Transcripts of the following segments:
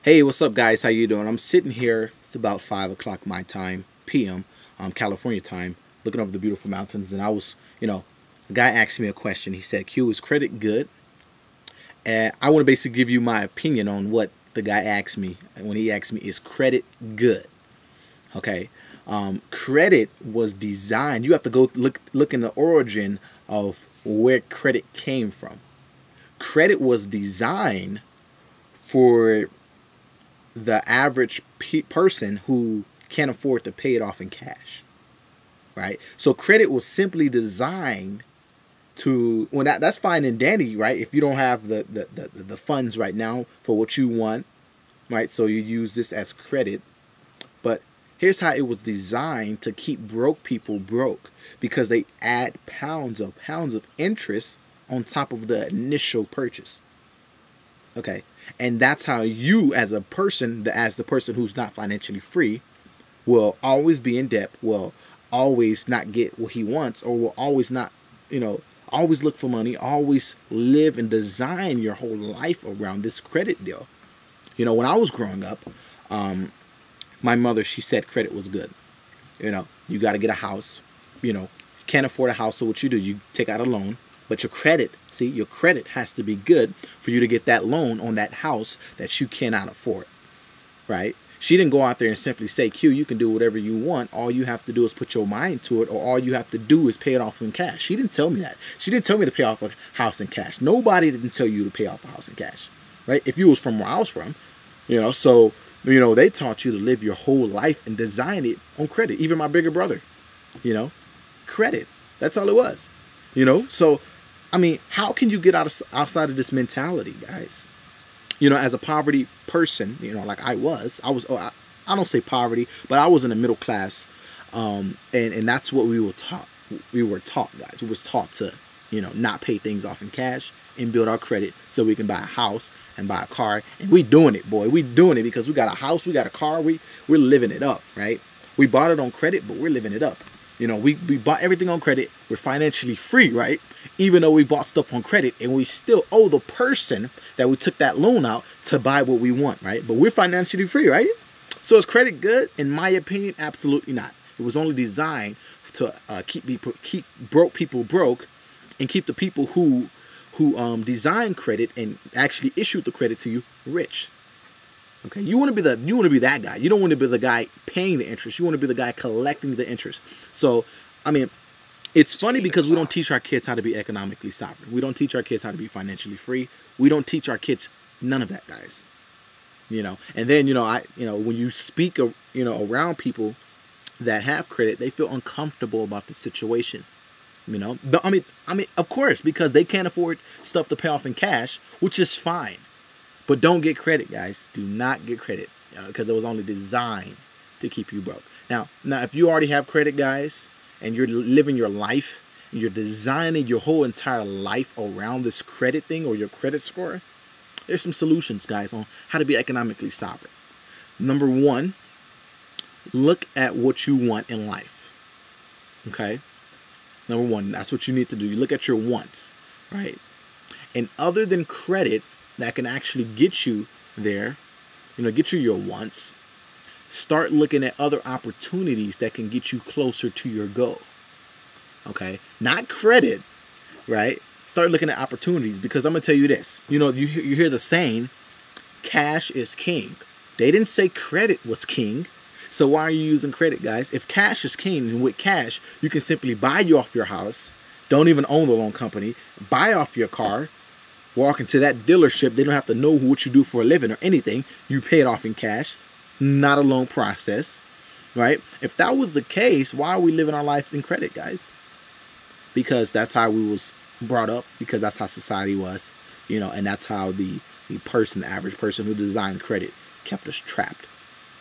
Hey, what's up, guys? How you doing? I'm sitting here. It's about 5 o'clock my time, p.m., California time, looking over the beautiful mountains. And I was, a guy asked me a question. He said, "Q, is credit good?" And I want to basically give you my opinion on what the guy asked me. And when he asked me, "Is credit good?" Okay, credit was designed. You have to go look in the origin of where credit came from. Credit was designed for the average person who can't afford to pay it off in cash, right? So credit was simply designed to, well, that's fine and dandy, right? If you don't have the funds right now for what you want, right? So you use this as credit. But here's how it was designed to keep broke people broke, because they add pounds of interest on top of the initial purchase. Okay, and that's how you, as a person, as the person who's not financially free, will always be in debt, will always not get what he wants, or will always not, always look for money, always live and design your whole life around this credit deal. When I was growing up, my mother, she said credit was good. You got to get a house. You can't afford a house, so what you do, you take out a loan. But your credit has to be good for you to get that loan on that house that you cannot afford, right? She didn't go out there and simply say, "Q, you can do whatever you want. All you have to do is put your mind to it, or all you have to do is pay it off in cash." She didn't tell me that. She didn't tell me to pay off a house in cash. Nobody didn't tell you to pay off a house in cash, right? If you was from where I was from, so, they taught you to live your whole life and design it on credit. Even my bigger brother, credit. That's all it was, so. I mean, how can you get outside of this mentality, guys? As a poverty person, like I don't say poverty, but I was in the middle class, and that's what we were taught. We were taught, guys. We was taught to, not pay things off in cash and build our credit so we can buy a house and buy a car. And we doing it, boy. We doing it because we got a house, we got a car. We're living it up, right? We bought it on credit, but we're living it up. We bought everything on credit. We're financially free, right? Even though we bought stuff on credit, and we still owe the person that we took that loan out to buy what we want, right? But we're financially free, right? So is credit good? In my opinion, absolutely not. It was only designed to keep broke people broke, and keep the people who design credit and actually issued the credit to you rich. Okay, you want to be that guy. You don't want to be the guy paying the interest. You want to be the guy collecting the interest. So, I mean, it's funny because we don't teach our kids how to be economically sovereign. We don't teach our kids how to be financially free. We don't teach our kids none of that, guys. And then when you speak around people that have credit, they feel uncomfortable about the situation. But I mean, of course, because they can't afford stuff to pay off in cash, which is fine. But don't get credit, guys. Do not get credit, because it was only designed to keep you broke. Now, if you already have credit, guys, and you're living your life, and you're designing your whole entire life around this credit thing or your credit score, there's some solutions, guys, on how to be economically sovereign. Number one, look at what you want in life. Okay? Number one, that's what you need to do. You look at your wants, right? And other than credit, that can actually get you there, get you your wants, start looking at other opportunities that can get you closer to your goal. Okay? Not credit, right? Start looking at opportunities, because I'm going to tell you this. You hear the saying, cash is king. They didn't say credit was king. So why are you using credit, guys? If cash is king, and with cash, you can simply buy you off your house, don't even own the loan company, buy off your car, walk into that dealership. They don't have to know what you do for a living or anything. You pay it off in cash, not a loan process, right? If that was the case, why are we living our lives in credit, guys? Because that's how we was brought up, because that's how society was, and that's how the average person who designed credit kept us trapped,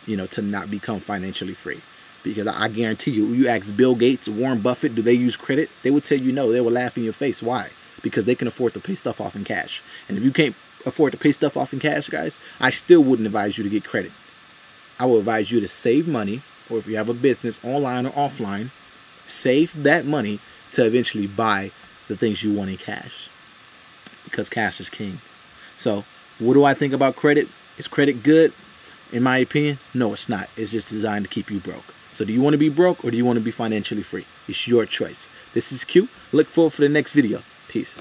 to not become financially free. Because I guarantee you ask Bill Gates, Warren Buffett, do they use credit? They would tell you no. They would laugh in your face. Why? Because they can afford to pay stuff off in cash. And if you can't afford to pay stuff off in cash, guys, I still wouldn't advise you to get credit. I would advise you to save money, or if you have a business online or offline, save that money to eventually buy the things you want in cash, because cash is king. So what do I think about credit? Is credit good? In my opinion, no, it's not. It's just designed to keep you broke. So do you want to be broke or do you want to be financially free? It's your choice. This is Q. Look forward for the next video. Peace.